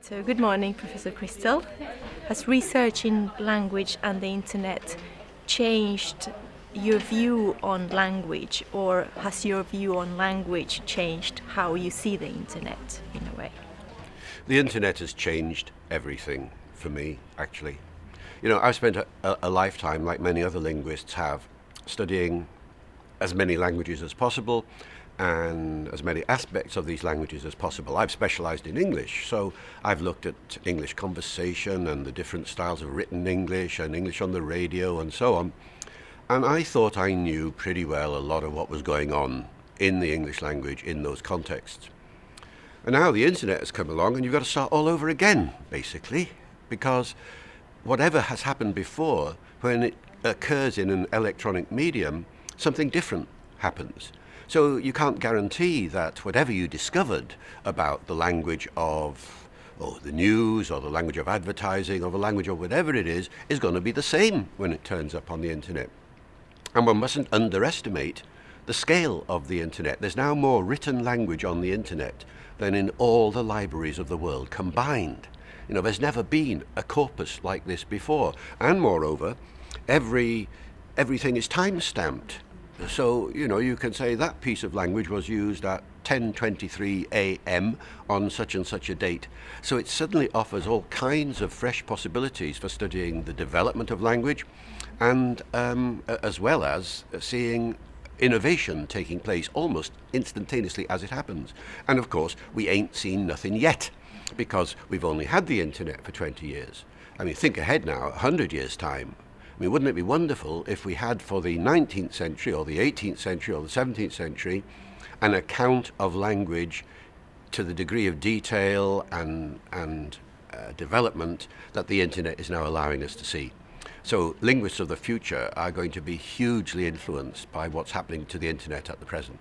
So, good morning, Professor Crystal. Has research in language and the internet changed your view on language, or has your view on language changed how you see the internet in a way? The internet has changed everything for me, actually. You know, I've spent a lifetime, like many other linguists have, studying as many languages as possible and as many aspects of these languages as possible. I've specialized in English, so I've looked at English conversation and the different styles of written English and English on the radio and so on. And I thought I knew pretty well a lot of what was going on in the English language in those contexts. And now the internet has come along and you've got to start all over again, basically, because whatever has happened before, when it occurs in an electronic medium, something different happens. So you can't guarantee that whatever you discovered about the language of the news or the language of advertising or the language of whatever it is going to be the same when it turns up on the internet. And one mustn't underestimate the scale of the internet. There's now more written language on the internet than in all the libraries of the world combined. You know, there's never been a corpus like this before. And moreover, everything is time-stamped. So, you know, you can say that piece of language was used at 10:23 a.m. on such and such a date. So it suddenly offers all kinds of fresh possibilities for studying the development of language and as well as seeing innovation taking place almost instantaneously as it happens. And of course, we ain't seen nothing yet because we've only had the internet for 20 years. I mean, think ahead now, 100 years' time. I mean, wouldn't it be wonderful if we had for the 19th century or the 18th century or the 17th century an account of language to the degree of detail and development that the internet is now allowing us to see. So linguists of the future are going to be hugely influenced by what's happening to the internet at the present.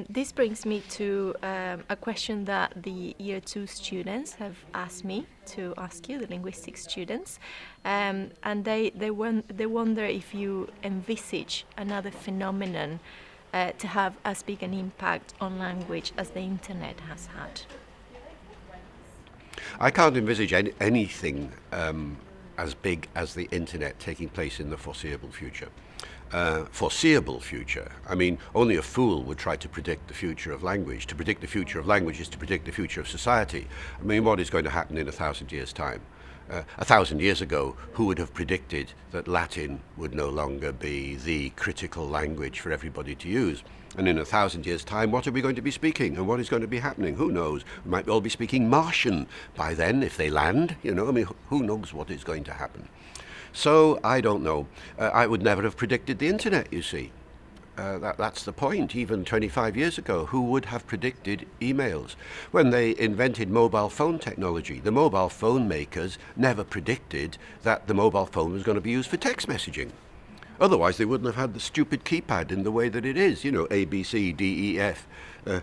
This brings me to a question that the Year 2 students have asked me to ask you, the linguistic students, and they wonder if you envisage another phenomenon to have as big an impact on language as the internet has had. I can't envisage anything as big as the internet taking place in the foreseeable future. I mean, only a fool would try to predict the future of language. To predict the future of language is to predict the future of society. I mean, what is going to happen in 1,000 years' time? 1,000 years ago, who would have predicted that Latin would no longer be the critical language for everybody to use? And in 1,000 years' time, what are we going to be speaking? And what is going to be happening? Who knows? We might all be speaking Martian by then if they land. You know, I mean, who knows what is going to happen? So, I don't know. I would never have predicted the internet, you see. That's the point. Even 25 years ago, who would have predicted emails? When they invented mobile phone technology, the mobile phone makers never predicted that the mobile phone was going to be used for text messaging. Otherwise, they wouldn't have had the stupid keypad in the way that it is. You know, A, B, C, D, E, F. A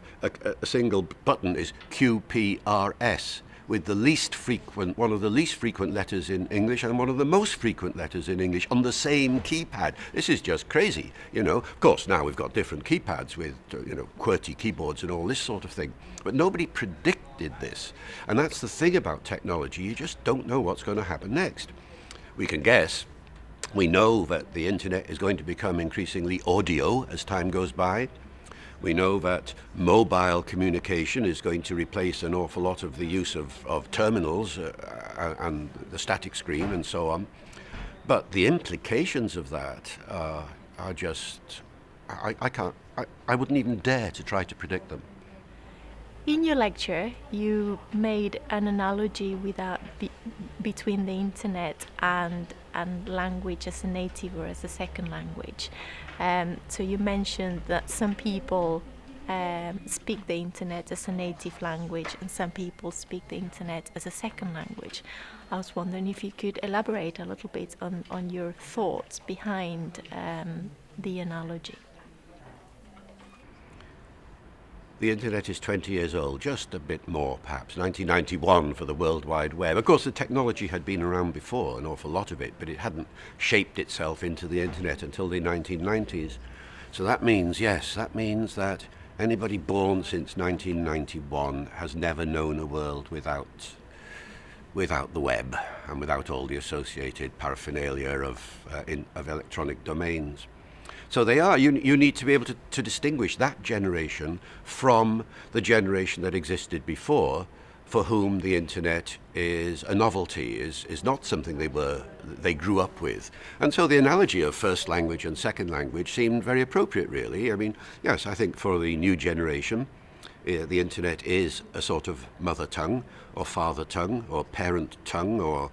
single button is Q, P, R, S. With one of the least frequent letters in English and one of the most frequent letters in English on the same keypad. This is just crazy, you know. Of course, now we've got different keypads with, QWERTY keyboards and all this sort of thing. But nobody predicted this. And that's the thing about technology. You just don't know what's going to happen next. We can guess. We know that the internet is going to become increasingly audio as time goes by. We know that mobile communication is going to replace an awful lot of the use of terminals and the static screen and so on. But the implications of that are just, I wouldn't even dare to try to predict them. In your lecture, you made an analogy between the internet and language as a native or as a second language. So you mentioned that some people speak the internet as a native language and some people speak the internet as a second language. I was wondering if you could elaborate a little bit on your thoughts behind the analogy. The internet is 20 years old, just a bit more perhaps, 1991 for the World Wide Web. Of course, the technology had been around before, an awful lot of it, but it hadn't shaped itself into the internet until the 1990s. So that means that Anybody born since 1991 has never known a world without the web and without all the associated paraphernalia of electronic domains. So you need to be able to distinguish that generation from the generation that existed before, for whom the internet is a novelty, is not something they grew up with. And so the analogy of first language and second language seemed very appropriate, really. I mean, yes, I think for the new generation, the internet is a sort of mother tongue or father tongue or parent tongue or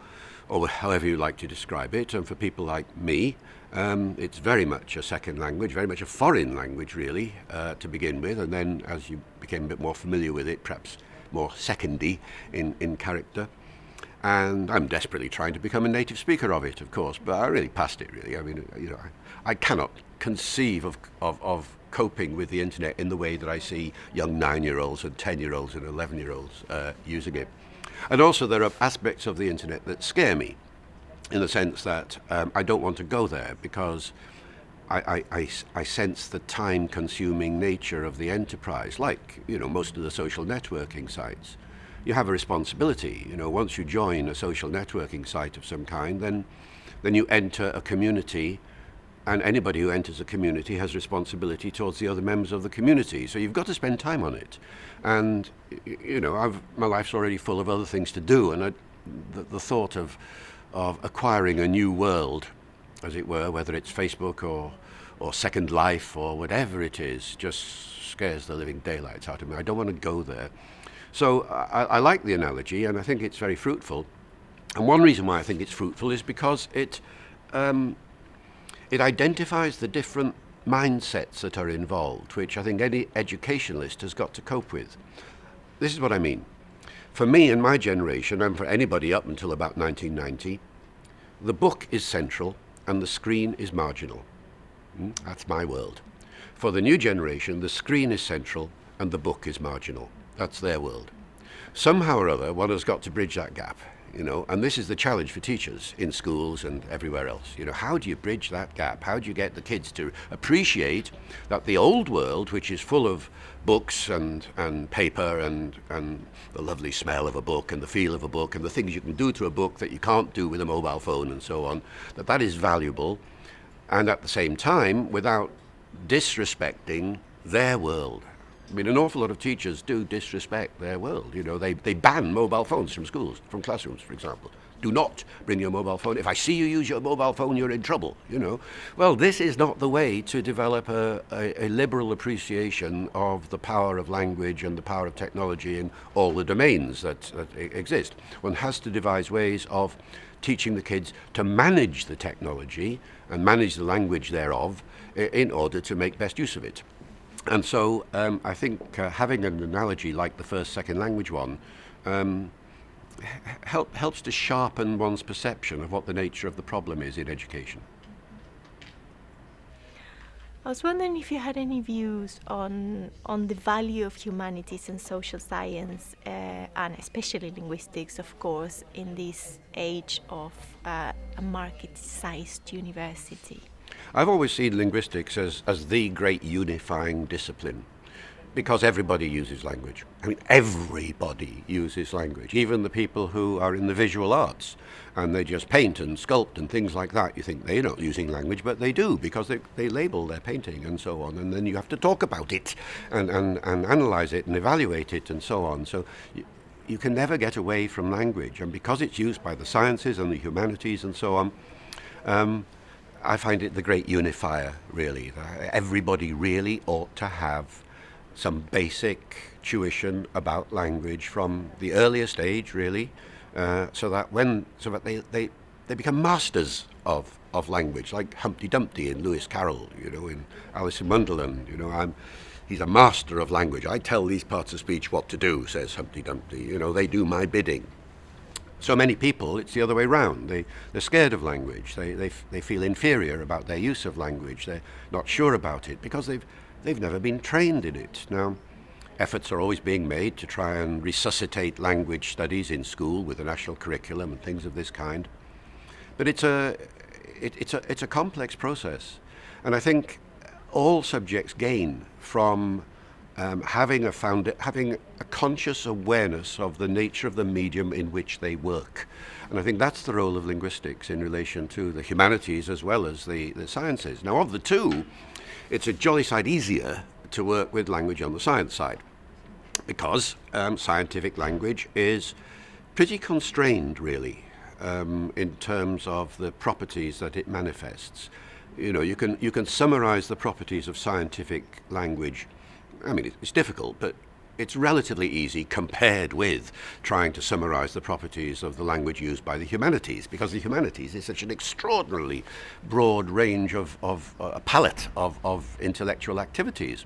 however you like to describe it. And for people like me, it's very much a second language, very much a foreign language, really, to begin with. And then as you became a bit more familiar with it, perhaps more secondy in character. And I'm desperately trying to become a native speaker of it, of course, but I really passed it, really. I mean, I cannot conceive of coping with the internet in the way that I see young 9-year-olds and 10-year-olds and 11-year-olds using it. And also there are aspects of the internet that scare me, in the sense that I don't want to go there because I sense the time-consuming nature of the enterprise, like, most of the social networking sites. You have a responsibility. Once you join a social networking site of some kind, then you enter a community, and anybody who enters a community has responsibility towards the other members of the community. So you've got to spend time on it. And, my life's already full of other things to do, and the thought of acquiring a new world, as it were, whether it's Facebook or Second Life or whatever it is, just scares the living daylights out of me. I don't want to go there. So I like the analogy, and I think it's very fruitful. And one reason why I think it's fruitful is because it identifies the different mindsets that are involved, which I think any educationalist has got to cope with. This is what I mean. For me and my generation, and for anybody up until about 1990, the book is central and the screen is marginal. That's my world. For the new generation, the screen is central and the book is marginal. That's their world. Somehow or other, one has got to bridge that gap, and this is the challenge for teachers in schools and everywhere else. How do you bridge that gap? How do you get the kids to appreciate that the old world, which is full of books and paper and the lovely smell of a book and the feel of a book and the things you can do to a book that you can't do with a mobile phone and so on, that is valuable, and at the same time, without disrespecting their world. I mean, an awful lot of teachers do disrespect their world. They ban mobile phones from schools, from classrooms, for example. Do not bring your mobile phone. If I see you use your mobile phone, you're in trouble, Well, this is not the way to develop a liberal appreciation of the power of language and the power of technology in all the domains that exist. One has to devise ways of teaching the kids to manage the technology and manage the language thereof in order to make best use of it. And so I think having an analogy like the first, second language one helps to sharpen one's perception of what the nature of the problem is in education. I was wondering if you had any views on the value of humanities and social science, and especially linguistics, of course, in this age of a market-sized university. I've always seen linguistics as the great unifying discipline, because everybody uses language. I mean, everybody uses language, even the people who are in the visual arts, and they just paint and sculpt and things like that. You think they're not using language, but they do, because they label their painting and so on, and then you have to talk about it and analyze it and evaluate it and so on. So you can never get away from language, and because it's used by the sciences and the humanities and so on, I find it the great unifier, really. Everybody really ought to have some basic tuition about language from the earliest age, really, so that they become masters of language, like Humpty Dumpty in Lewis Carroll, in Alice in Wonderland. He's a master of language. I tell these parts of speech what to do, says Humpty Dumpty. They do my bidding. So many people, it's the other way round. They're scared of language. They feel inferior about their use of language. They're not sure about it because they've never been trained in it. Now, efforts are always being made to try and resuscitate language studies in school with a national curriculum and things of this kind. But it's a complex process, and I think all subjects gain from having a conscious awareness of the nature of the medium in which they work. And I think that's the role of linguistics in relation to the humanities as well as the sciences. Now, of the two, it's a jolly sight easier to work with language on the science side, because scientific language is pretty constrained, really, in terms of the properties that it manifests. You know, you can summarize the properties of scientific language. I mean, it's difficult, but it's relatively easy compared with trying to summarize the properties of the language used by the humanities, because the humanities is such an extraordinarily broad range of a palette of intellectual activities.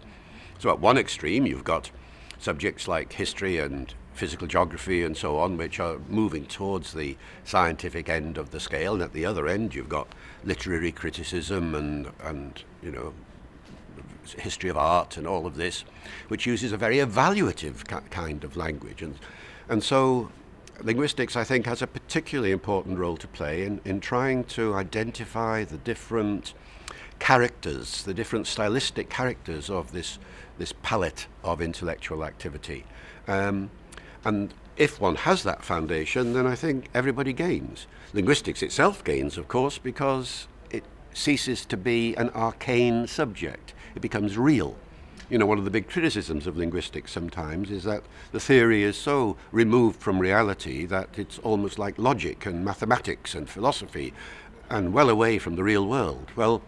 So at one extreme, you've got subjects like history and physical geography and so on, which are moving towards the scientific end of the scale, and at the other end, you've got literary criticism and you know, history of art and all of this, which uses a very evaluative kind of language. And so linguistics, I think, has a particularly important role to play in trying to identify the different characters, the different stylistic characters of this palette of intellectual activity. And if one has that foundation, then I think everybody gains. Linguistics itself gains, of course, because it ceases to be an arcane subject. It becomes real. You know, one of the big criticisms of linguistics sometimes is that the theory is so removed from reality that it's almost like logic and mathematics and philosophy and well away from the real world. Well,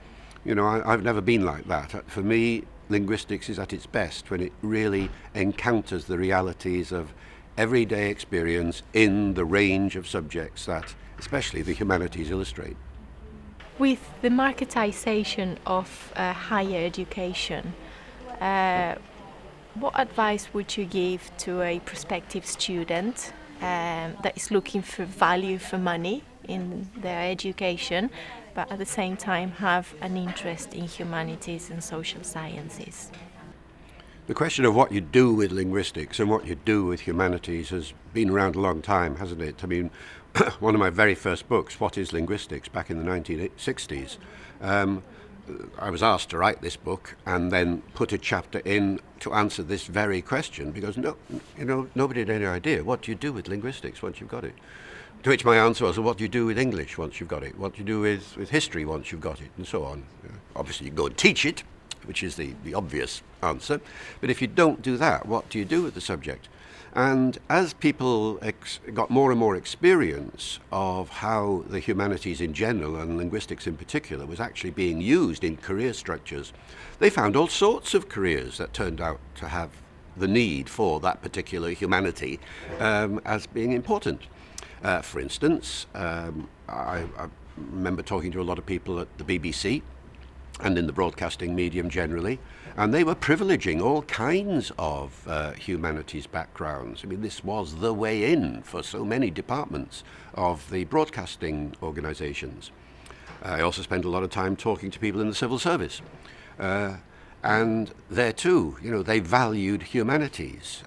you know, I've never been like that. For me, linguistics is at its best when it really encounters the realities of everyday experience in the range of subjects that especially the humanities illustrate. With the marketization of higher education, what advice would you give to a prospective student that is looking for value for money in their education, but at the same time have an interest in humanities and social sciences? The question of what you do with linguistics and what you do with humanities has been around a long time, hasn't it? I mean, one of my very first books, What is Linguistics, back in the 1960s, I was asked to write this book and then put a chapter in to answer this very question, because nobody had any idea what do you do with linguistics once you've got it. To which my answer was, well, what do you do with English once you've got it? What do you do with history once you've got it? And so on. Obviously, you go and teach it, which is the obvious answer. But if you don't do that, what do you do with the subject? And as people got more and more experience of how the humanities in general and linguistics in particular was actually being used in career structures, they found all sorts of careers that turned out to have the need for that particular humanity as being important. For instance, I remember talking to a lot of people at the BBC and in the broadcasting medium generally, and they were privileging all kinds of humanities backgrounds. I mean, this was the way in for so many departments of the broadcasting organizations. I also spent a lot of time talking to people in the civil service. And there too, they valued humanities.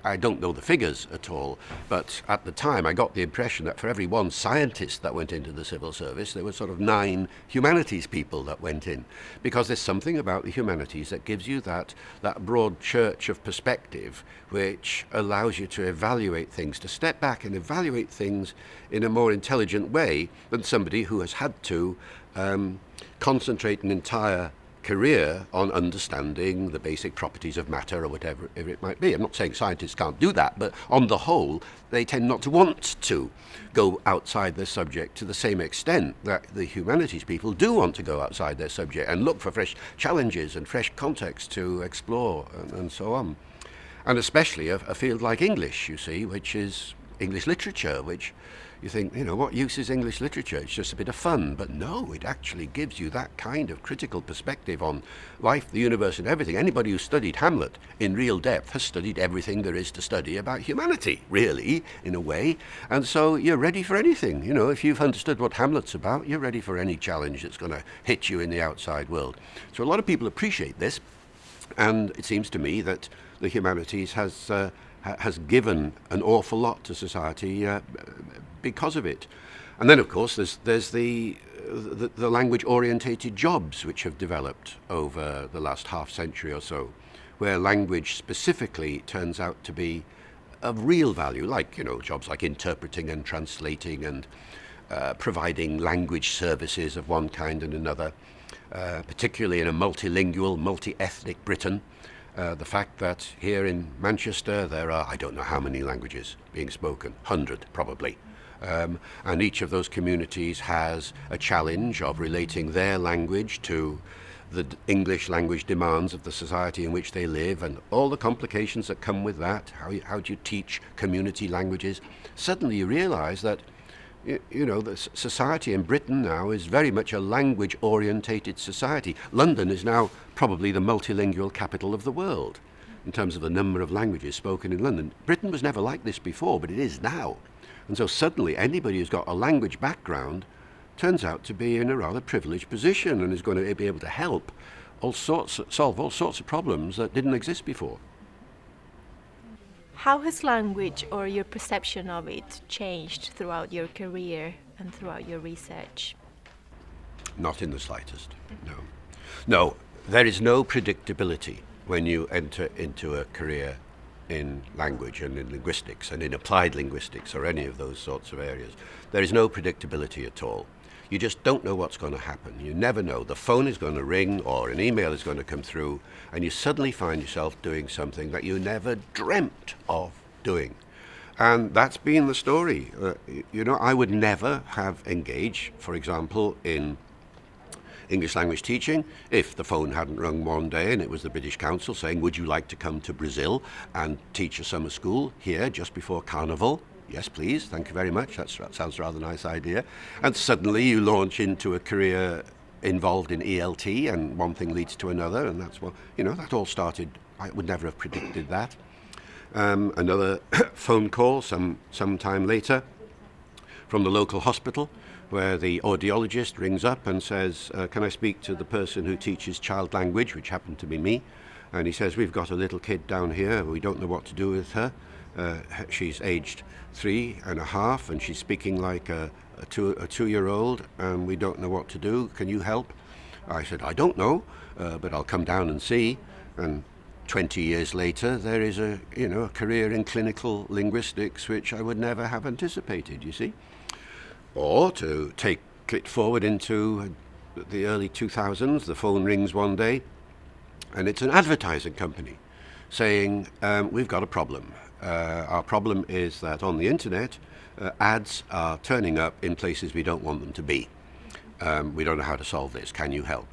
I don't know the figures at all, but at the time I got the impression that for every one scientist that went into the civil service, there were sort of 9 humanities people that went in, because there's something about the humanities that gives you that broad church of perspective, which allows you to evaluate things, to step back and evaluate things in a more intelligent way than somebody who has had to concentrate an entire career on understanding the basic properties of matter or whatever it might be. I'm not saying scientists can't do that, but on the whole, they tend not to want to go outside their subject to the same extent that the humanities people do want to go outside their subject and look for fresh challenges and fresh contexts to explore and so on. And especially a field like English, you see, which is English literature, which you think, what use is English literature? It's just a bit of fun. But no, it actually gives you that kind of critical perspective on life, the universe, and everything. Anybody who studied Hamlet in real depth has studied everything there is to study about humanity, really, in a way. And so you're ready for anything. If you've understood what Hamlet's about, you're ready for any challenge that's going to hit you in the outside world. So a lot of people appreciate this. And it seems to me that the humanities has given an awful lot to society because of it. And then, of course, there's the language-orientated jobs which have developed over the last half century or so. where language specifically turns out to be of real value, like, jobs like interpreting and translating and providing language services of one kind and another, particularly in a multilingual, multi-ethnic Britain. The fact that here in Manchester there are, I don't know how many languages being spoken, 100 probably. And each of those communities has a challenge of relating their language to the English language demands of the society in which they live, and all the complications that come with that. How do you teach community languages? Suddenly you realize that the society in Britain now is very much a language-orientated society. London is now probably the multilingual capital of the world in terms of the number of languages spoken in London. Britain was never like this before, but it is now. And so suddenly anybody who's got a language background turns out to be in a rather privileged position and is going to be able to help solve all sorts of problems that didn't exist before. How has language or your perception of it changed throughout your career and throughout your research? Not in the slightest, no. No, there is no predictability when you enter into a career in language and in linguistics and in applied linguistics or any of those sorts of areas. There is no predictability at all. You just don't know what's going to happen. You never know. The phone is going to ring or an email is going to come through, and you suddenly find yourself doing something that you never dreamt of doing. And that's been the story. I would never have engaged, for example, in English language teaching if the phone hadn't rung one day and it was the British Council saying, would you like to come to Brazil and teach a summer school here just before Carnival? Yes, please. Thank you very much. That sounds a rather nice idea. And suddenly you launch into a career involved in ELT, and one thing leads to another, and that's what, that all started. I would never have predicted that. Another phone call some time later from the local hospital, where the audiologist rings up and says, can I speak to the person who teaches child language, which happened to be me? And he says, we've got a little kid down here. We don't know what to do with her. She's aged 3.5 and she's speaking like a 2-year-old, and we don't know what to do. Can you help? I said, I don't know, but I'll come down and see. And 20 years later, there is a career in clinical linguistics, which I would never have anticipated, you see. Or to take it forward into the early 2000s, the phone rings one day, and it's an advertising company saying, we've got a problem. Our problem is that on the internet, ads are turning up in places we don't want them to be. We don't know how to solve this. Can you help?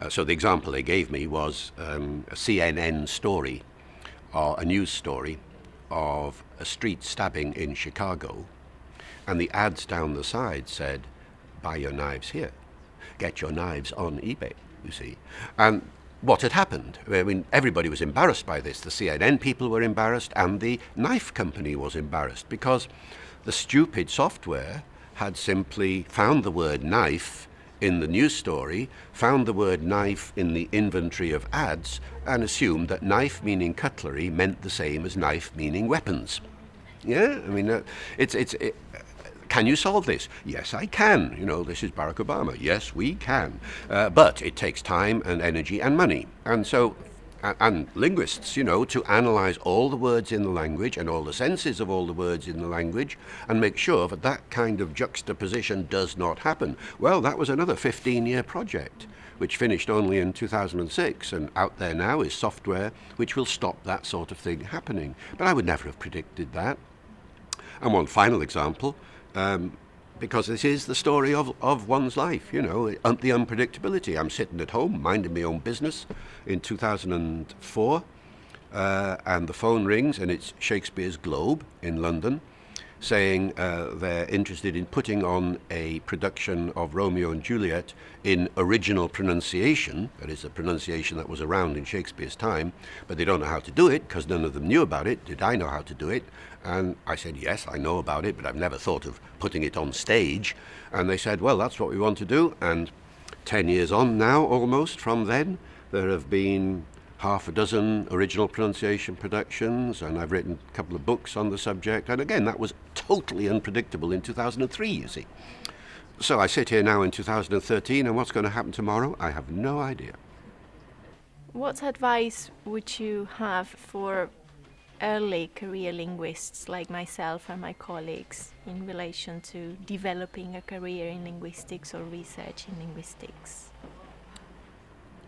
So the example they gave me was a CNN story, or a news story, of a street stabbing in Chicago, and the ads down the side said, buy your knives here. Get your knives on eBay, you see. And what had happened? I mean, everybody was embarrassed by this. The CNN people were embarrassed, and the knife company was embarrassed, because the stupid software had simply found the word knife in the news story, found the word knife in the inventory of ads, and assumed that knife meaning cutlery meant the same as knife meaning weapons. Yeah, I mean, can you solve this? Yes, I can. This is Barack Obama. Yes, we can. But it takes time and energy and money. And so, and linguists, to analyze all the words in the language and all the senses of all the words in the language and make sure that that kind of juxtaposition does not happen. Well, that was another 15-year project, which finished only in 2006. And out there now is software which will stop that sort of thing happening. But I would never have predicted that. And one final example, because this is the story of one's life, the unpredictability. I'm sitting at home, minding my own business in 2004, and the phone rings, and it's Shakespeare's Globe in London, saying they're interested in putting on a production of Romeo and Juliet in original pronunciation, that is, the pronunciation that was around in Shakespeare's time, but they don't know how to do it because none of them knew about it. Did I know how to do it? And I said, yes, I know about it, but I've never thought of putting it on stage. And they said, well, that's what we want to do. And 10 years on now, almost, from then, there have been half a dozen original pronunciation productions, and I've written a couple of books on the subject. And again, that was totally unpredictable in 2003, you see. So I sit here now in 2013, and what's going to happen tomorrow? I have no idea. What advice would you have for early career linguists like myself and my colleagues in relation to developing a career in linguistics or research in linguistics?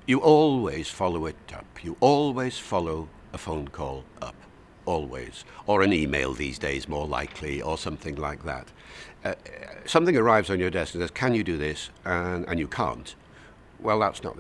You always follow it up. You always follow a phone call up. Always. Or an email these days, more likely, or something like that. Something arrives on your desk and says, can you do this? And you can't. Well, that's not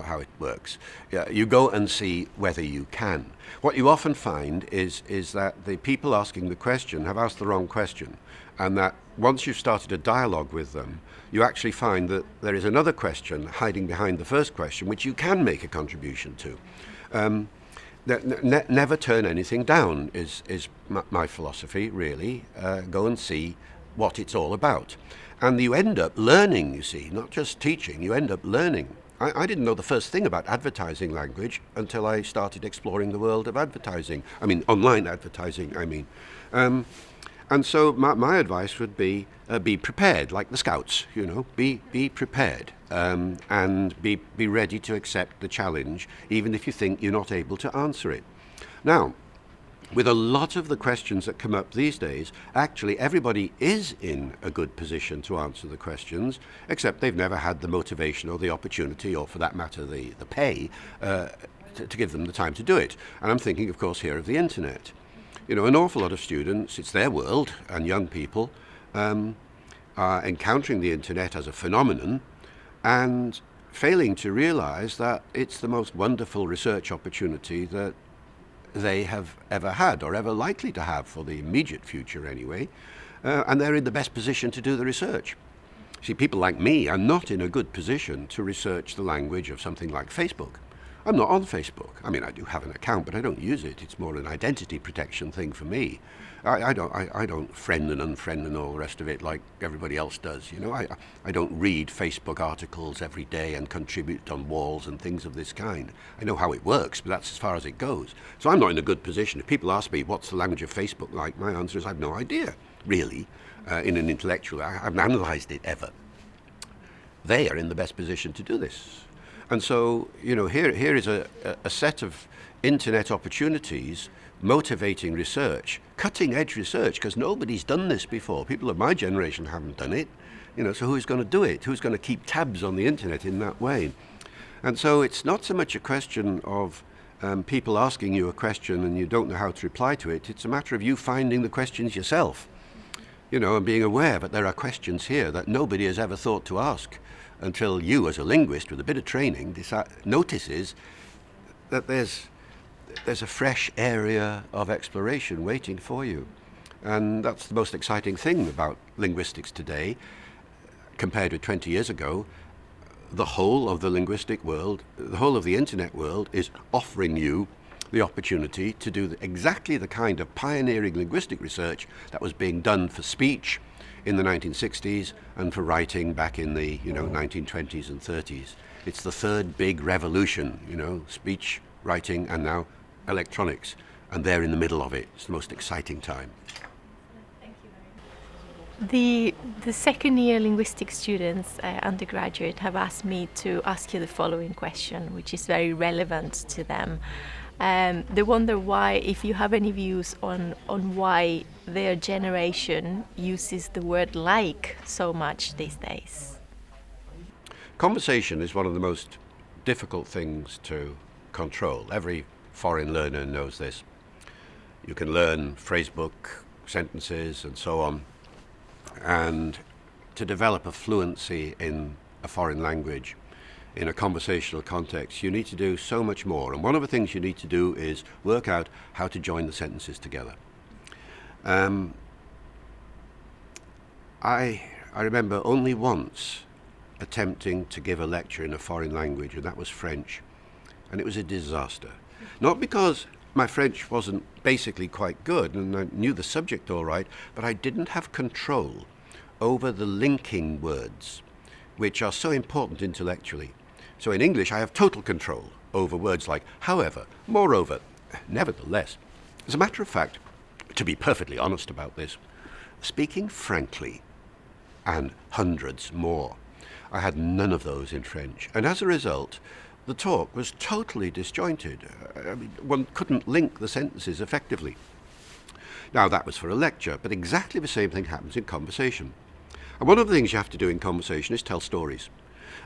how it works. Yeah, you go and see whether you can. What you often find is that the people asking the question have asked the wrong question, and that once you've started a dialogue with them, you actually find that there is another question hiding behind the first question, which you can make a contribution to. Never turn anything down is my philosophy, really. Go and see what it's all about. And you end up learning, you see, not just teaching, you end up learning. I didn't know the first thing about advertising language until I started exploring the world of advertising. I mean, online advertising, I mean. And so my advice would be prepared, like the Scouts, you know, be prepared and be ready to accept the challenge, even if you think you're not able to answer it. Now, with a lot of the questions that come up these days, actually everybody is in a good position to answer the questions, except they've never had the motivation or the opportunity, or for that matter the pay, to give them the time to do it. And I'm thinking, of course, here of the internet. You know, an awful lot of students, it's their world, and young people are encountering the internet as a phenomenon and failing to realize that it's the most wonderful research opportunity that they have ever had, or ever likely to have for the immediate future anyway, and they're in the best position to do the research. See, people like me are not in a good position to research the language of something like Facebook. I'm not on Facebook. I mean, I do have an account, but I don't use it. It's more an identity protection thing for me. I don't friend and unfriend and all the rest of it like everybody else does. You know, I don't read Facebook articles every day and contribute on walls and things of this kind. I know how it works, but that's as far as it goes. So I'm not in a good position. If people ask me, what's the language of Facebook like? My answer is, I have no idea, really, in an intellectual. I haven't analysed it ever. They are in the best position to do this. And so, you know, here is a set of internet opportunities motivating research, cutting-edge research, because nobody's done this before. People of my generation haven't done it. You know, so who's going to do it? Who's going to keep tabs on the internet in that way? And so it's not so much a question of people asking you a question and you don't know how to reply to it. It's a matter of you finding the questions yourself, you know, and being aware that there are questions here that nobody has ever thought to ask, until you, as a linguist with a bit of training, notices that there's a fresh area of exploration waiting for you. And that's the most exciting thing about linguistics today, compared with 20 years ago. The whole of the linguistic world, the whole of the internet world, is offering you the opportunity to do exactly the kind of pioneering linguistic research that was being done for speech in the 1960s and for writing back in the 1920s and 30s. It's the third big revolution, you know, speech, writing, and now electronics, and they're in the middle of it. It's the most exciting time. Thank you very much. The second year linguistics students, undergraduate, have asked me to ask you the following question, which is very relevant to them. They wonder why, if you have any views on why their generation uses the word like so much these days. Conversation is one of the most difficult things to control. Every foreign learner knows this. You can learn phrasebook, sentences, and so on, and to develop a fluency in a foreign language in a conversational context, you need to do so much more. And one of the things you need to do is work out how to join the sentences together. I remember only once attempting to give a lecture in a foreign language, and that was French. And it was a disaster. Not because my French wasn't basically quite good, and I knew the subject all right, but I didn't have control over the linking words, which are so important intellectually. So in English, I have total control over words like however, moreover, nevertheless. As a matter of fact, to be perfectly honest about this, speaking frankly, and hundreds more, I had none of those in French. And as a result, the talk was totally disjointed. I mean, one couldn't link the sentences effectively. Now, that was for a lecture, but exactly the same thing happens in conversation. And one of the things you have to do in conversation is tell stories.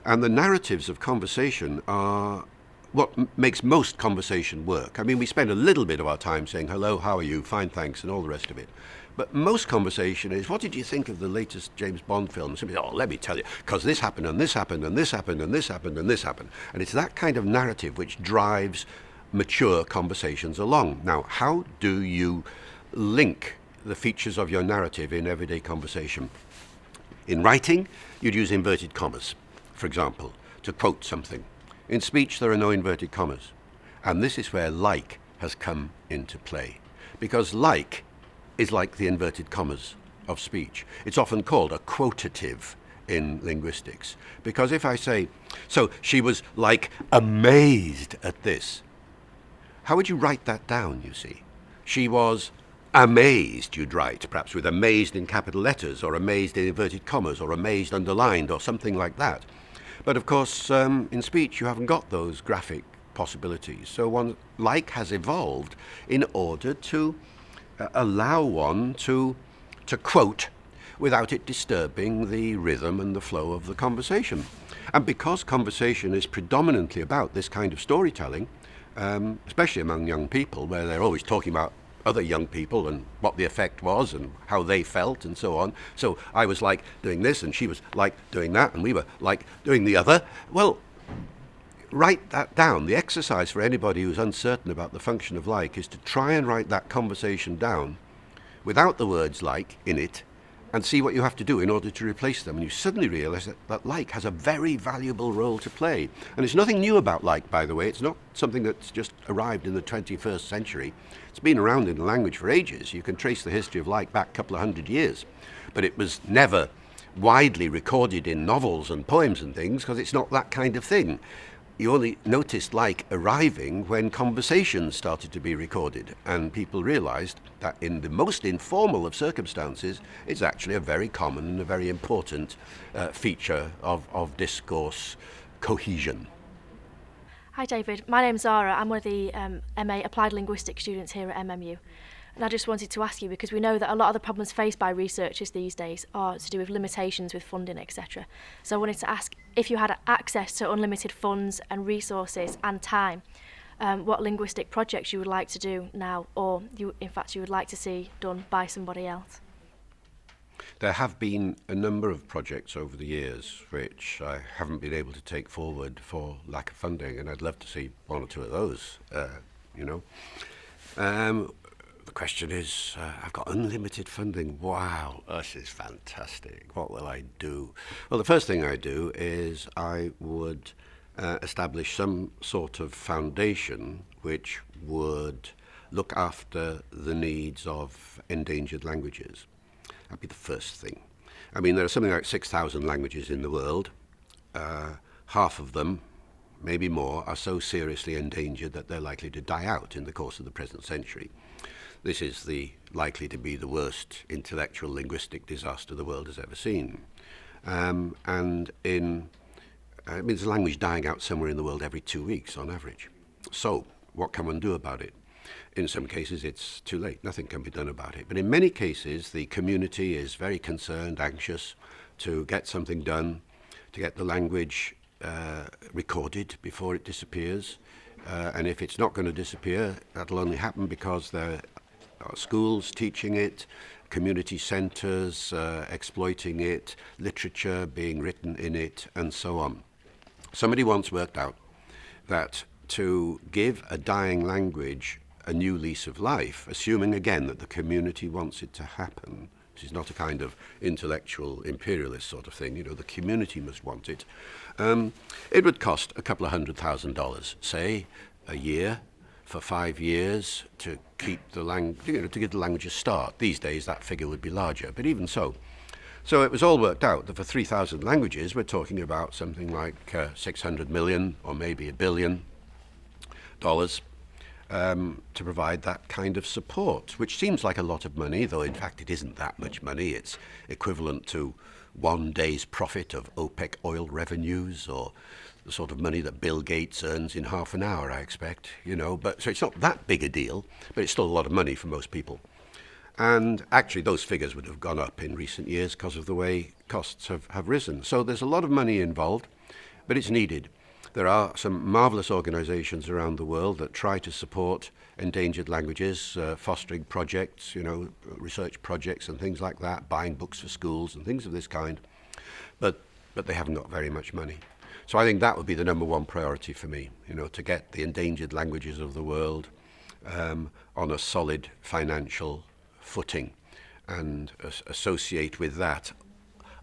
And the narratives of conversation are what makes most conversation work. I mean, we spend a little bit of our time saying, hello, how are you, fine, thanks, and all the rest of it. But most conversation is, what did you think of the latest James Bond film? Somebody, oh, let me tell you, because this happened, and this happened, and this happened, and this happened, and this happened. And it's that kind of narrative which drives mature conversations along. Now, how do you link the features of your narrative in everyday conversation? In writing, you'd use inverted commas, for example, to quote something. In speech, there are no inverted commas. And this is where like has come into play. Because like is like the inverted commas of speech. It's often called a quotative in linguistics. Because if I say, so she was like amazed at this, how would you write that down, you see? She was amazed, you'd write, perhaps with amazed in capital letters, or amazed in inverted commas, or amazed underlined, or something like that. But of course, in speech, you haven't got those graphic possibilities. So one like has evolved in order to allow one to quote without it disturbing the rhythm and the flow of the conversation. And because conversation is predominantly about this kind of storytelling, especially among young people, where they're always talking about other young people and what the effect was and how they felt and so on. So I was like doing this and she was like doing that and we were like doing the other. Well, write that down. The exercise for anybody who's uncertain about the function of like is to try and write that conversation down without the words like in it and see what you have to do in order to replace them. And you suddenly realize that like has a very valuable role to play. And it's nothing new about like, by the way. It's not something that's just arrived in the 21st century. It's been around in the language for ages. You can trace the history of like back a couple of hundred years. But it was never widely recorded in novels and poems and things because it's not that kind of thing. You only noticed like arriving when conversations started to be recorded and people realized that in the most informal of circumstances, it's actually a very common and a very important feature of discourse cohesion. Hi David, my name's Zara. I'm one of the MA Applied Linguistics students here at MMU. And I just wanted to ask you, because we know that a lot of the problems faced by researchers these days are to do with limitations with funding, etc. So I wanted to ask if you had access to unlimited funds and resources and time, what linguistic projects you would like to do now, or you would like to see done by somebody else. There have been a number of projects over the years which I haven't been able to take forward for lack of funding, and I'd love to see one or two of those, The question is, I've got unlimited funding. Wow, this is fantastic. What will I do? Well, the first thing I do is I would establish some sort of foundation which would look after the needs of endangered languages. That'd be the first thing. I mean, there are something like 6,000 languages in the world. Half of them, maybe more, are so seriously endangered that they're likely to die out in the course of the present century. This is likely to be the worst intellectual linguistic disaster the world has ever seen. There's a language dying out somewhere in the world every 2 weeks on average. So, what can one do about it? In some cases, it's too late. Nothing can be done about it. But in many cases, the community is very concerned, anxious to get something done, to get the language recorded before it disappears. And if it's not going to disappear, that'll only happen because there are schools teaching it, community centres exploiting it, literature being written in it, and so on. Somebody once worked out that to give a dying language a new lease of life, assuming again that the community wants it to happen, this is not a kind of intellectual imperialist sort of thing, the community must want it, it would cost a couple of $100,000, say, a year, for 5 years to keep the language, to give the language a start. These days that figure would be larger, but even so. So it was all worked out that for 3,000 languages we're talking about something like 600 million or maybe $1 billion to provide that kind of support, which seems like a lot of money, though in fact it isn't that much money. It's equivalent to 1 day's profit of OPEC oil revenues or the sort of money that Bill Gates earns in half an hour, I expect, But so it's not that big a deal, but it's still a lot of money for most people. And actually, those figures would have gone up in recent years because of the way costs have risen. So there's a lot of money involved, but it's needed. There are some marvelous organizations around the world that try to support endangered languages, fostering projects, research projects and things like that, buying books for schools and things of this kind. But they haven't got very much money. So I think that would be the number one priority for me, to get the endangered languages of the world on a solid financial footing, and associate with that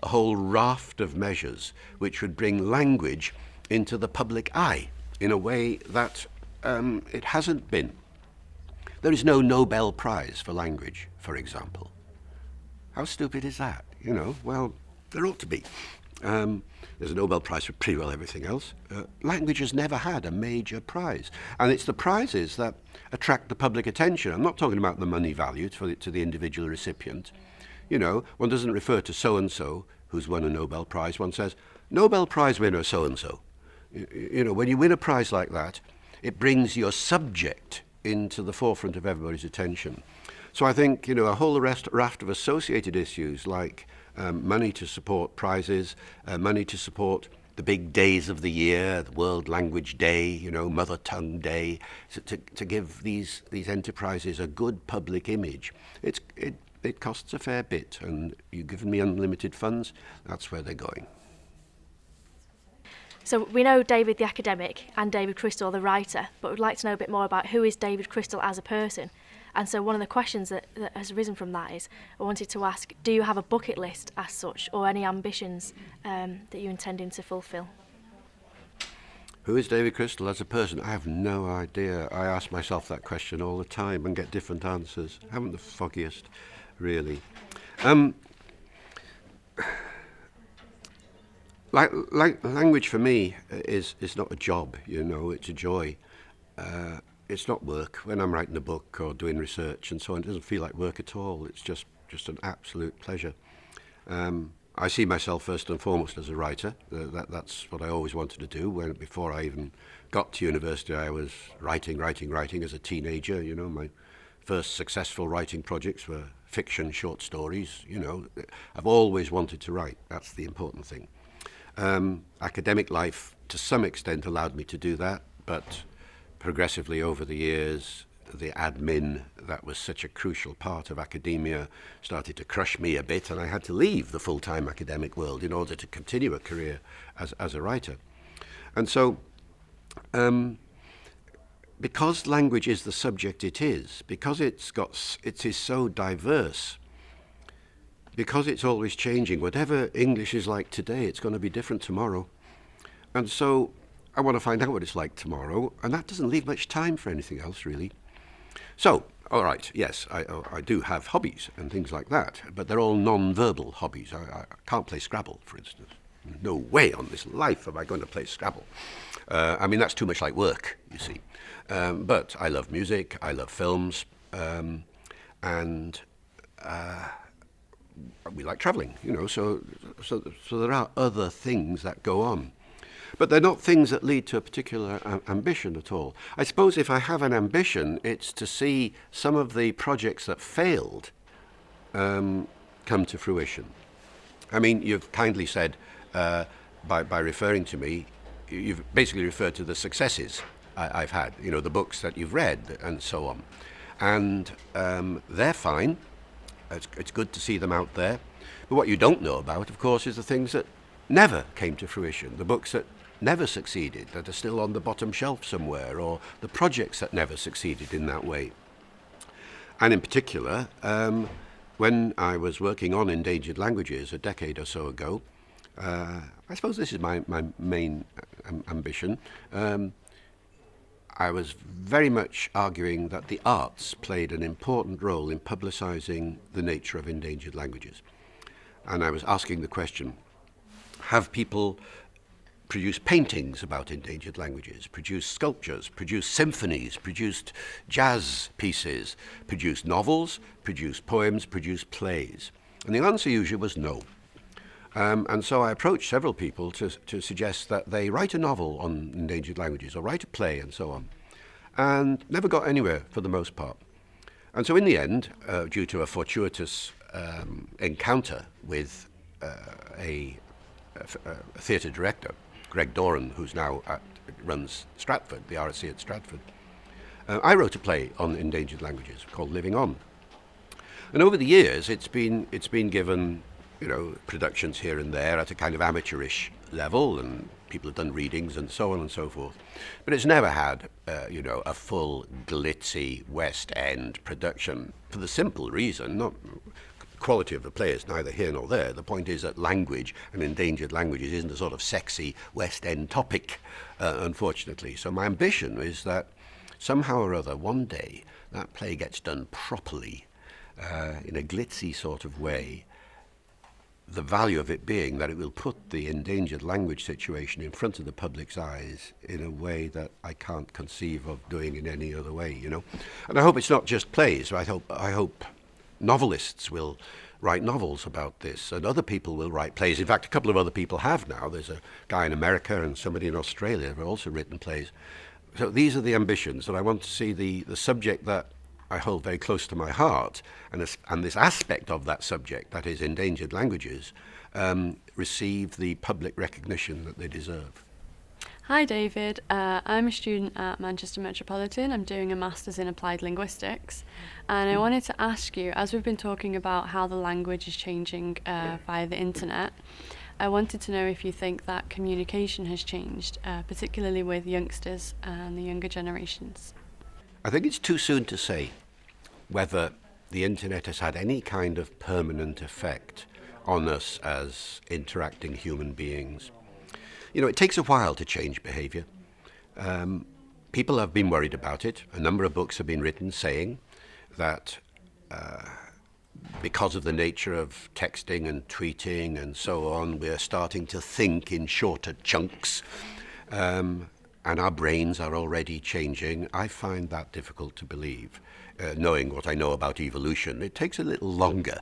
a whole raft of measures which would bring language into the public eye in a way that it hasn't been. There is no Nobel Prize for language, for example. How stupid is that? Well, there ought to be. There's a Nobel Prize for pretty well everything else. Language has never had a major prize. And it's the prizes that attract the public attention. I'm not talking about the money value to the individual recipient. One doesn't refer to so-and-so who's won a Nobel Prize. One says, Nobel Prize winner so-and-so. When you win a prize like that, it brings your subject into the forefront of everybody's attention. So I think, a whole raft of associated issues like money to support prizes, money to support the big days of the year, the World Language Day, Mother Tongue Day, to give these enterprises a good public image. It costs a fair bit, and you've given me unlimited funds, that's where they're going. So we know David the academic and David Crystal the writer, but we'd like to know a bit more about who is David Crystal as a person. And so one of the questions that has arisen from that is, I wanted to ask, do you have a bucket list as such, or any ambitions that you're intending to fulfil? Who is David Crystal as a person? I have no idea. I ask myself that question all the time and get different answers. I haven't the foggiest, really. Language for me is not a job, it's a joy. It's not work. When I'm writing a book or doing research and so on, it doesn't feel like work at all. It's just an absolute pleasure. I see myself first and foremost as a writer. That's what I always wanted to do. Before I even got to university, I was writing as a teenager. My first successful writing projects were fiction, short stories. I've always wanted to write. That's the important thing. Academic life, to some extent, allowed me to do that, but progressively over the years, the admin that was such a crucial part of academia started to crush me a bit, and I had to leave the full-time academic world in order to continue a career as a writer. And so, because language is the subject it is, because it is so diverse, because it's always changing, whatever English is like today, it's going to be different tomorrow. And so I want to find out what it's like tomorrow, and that doesn't leave much time for anything else, really. So, all right, yes, I do have hobbies and things like that, but they're all non-verbal hobbies. I can't play Scrabble, for instance. No way on this life am I going to play Scrabble. That's too much like work, you see. But I love music, I love films, and we like travelling, so there are other things that go on. But they're not things that lead to a particular ambition at all. I suppose if I have an ambition, it's to see some of the projects that failed come to fruition. You've kindly said, by referring to me, you've basically referred to the successes I've had, the books that you've read and so on. And they're fine. It's good to see them out there. But what you don't know about, of course, is the things that never came to fruition, the books that never succeeded, that are still on the bottom shelf somewhere, or the projects that never succeeded in that way. And in particular, when I was working on endangered languages a decade or so ago, I suppose this is my main ambition, I was very much arguing that the arts played an important role in publicising the nature of endangered languages. And I was asking the question, have people produced paintings about endangered languages, produced sculptures, produced symphonies, produced jazz pieces, produced novels, produced poems, produced plays? And the answer usually was no. And so I approached several people to suggest that they write a novel on endangered languages or write a play and so on, and never got anywhere for the most part. And so in the end, due to a fortuitous encounter with a theatre director, Greg Doran, who's now runs Stratford, the RSC at Stratford, I wrote a play on endangered languages called Living On. And over the years, it's been given, productions here and there at a kind of amateurish level, and people have done readings and so on and so forth. But it's never had, a full glitzy West End production for the simple reason, not quality of the play is neither here nor there. The point is that language and endangered languages isn't a sort of sexy West End topic, unfortunately. So my ambition is that somehow or other, one day, that play gets done properly, in a glitzy sort of way, the value of it being that it will put the endangered language situation in front of the public's eyes in a way that I can't conceive of doing in any other way, And I hope it's not just plays. I hope novelists will write novels about this, and other people will write plays. In fact, a couple of other people have now. There's a guy in America and somebody in Australia who have also written plays. So these are the ambitions, and I want to see the subject that I hold very close to my heart, and this aspect of that subject, that is endangered languages, receive the public recognition that they deserve. Hi David, I'm a student at Manchester Metropolitan. I'm doing a Masters in Applied Linguistics, and I wanted to ask you, as we've been talking about how the language is changing via the internet, I wanted to know if you think that communication has changed, particularly with youngsters and the younger generations. I think it's too soon to say whether the internet has had any kind of permanent effect on us as interacting human beings. It takes a while to change behavior. People have been worried about it. A number of books have been written saying that because of the nature of texting and tweeting and so on, we're starting to think in shorter chunks. And our brains are already changing. I find that difficult to believe. Knowing what I know about evolution, it takes a little longer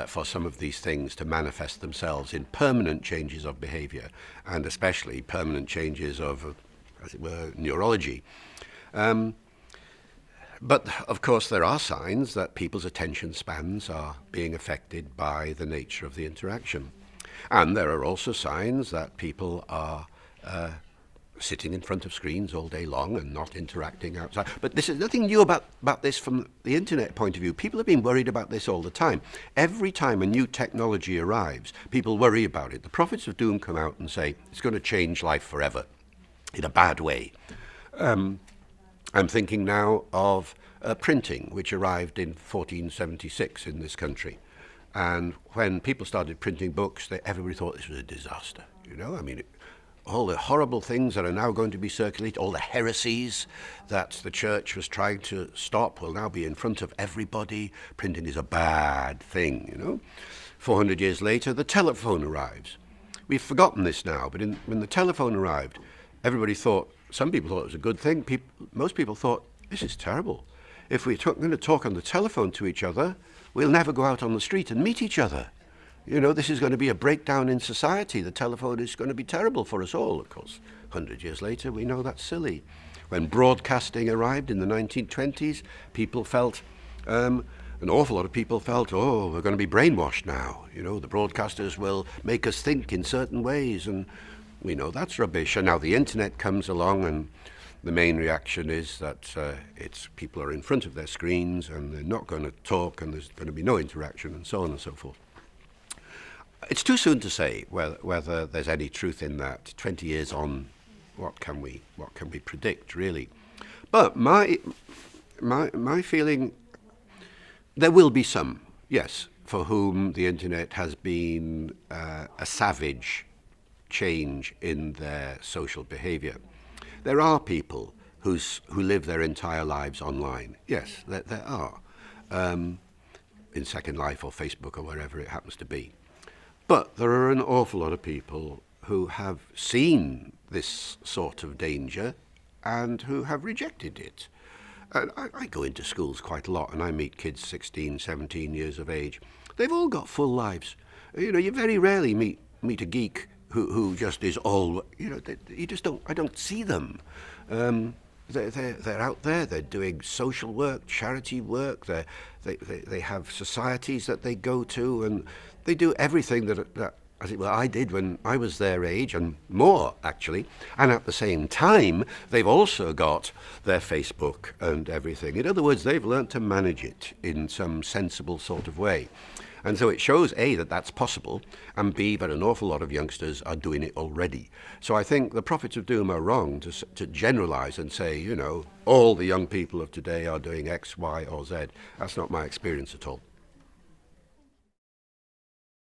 for some of these things to manifest themselves in permanent changes of behavior, and especially permanent changes of, as it were, neurology. But, of course, there are signs that people's attention spans are being affected by the nature of the interaction. And there are also signs that people are sitting in front of screens all day long and not interacting outside. But this is nothing new about this from the internet point of view. People have been worried about this all the time. Every time a new technology arrives, people worry about it. The prophets of doom come out and say it's going to change life forever in a bad way. I'm thinking now of printing, which arrived in 1476 in this country. And when people started printing books, everybody thought this was a disaster. All the horrible things that are now going to be circulated, all the heresies that the church was trying to stop will now be in front of everybody. Printing is a bad thing, 400 years later, the telephone arrives. We've forgotten this now, but when the telephone arrived, everybody thought, some people thought it was a good thing. Most people thought, this is terrible. If we're going to talk on the telephone to each other, we'll never go out on the street and meet each other. This is going to be a breakdown in society. The telephone is going to be terrible for us all, of course. 100 years later, we know that's silly. When broadcasting arrived in the 1920s, people felt, an awful lot of people felt, we're going to be brainwashed now. The broadcasters will make us think in certain ways, and we know that's rubbish. And now the internet comes along, and the main reaction is that people are in front of their screens, and they're not going to talk, and there's going to be no interaction, and so on and so forth. It's too soon to say whether there's any truth in that. 20 years on, what can we predict, really? But my feeling, there will be some, yes, for whom the internet has been a savage change in their social behavior. There are people who live their entire lives online. Yes, there are, in Second Life or Facebook or wherever it happens to be. But there are an awful lot of people who have seen this sort of danger and who have rejected it. And I go into schools quite a lot, and I meet kids 16, 17 years of age. They've all got full lives. You very rarely meet meet a geek who just is all, you just don't, I don't see them. They're out there, they're doing social work, charity work, they have societies that they go to, and they do everything that I did when I was their age, and more actually. And at the same time, they've also got their Facebook and everything. In other words, they've learnt to manage it in some sensible sort of way. And so it shows, A, that that's possible, and B, that an awful lot of youngsters are doing it already. So I think the prophets of doom are wrong to generalize and say, all the young people of today are doing X, Y, or Z. That's not my experience at all.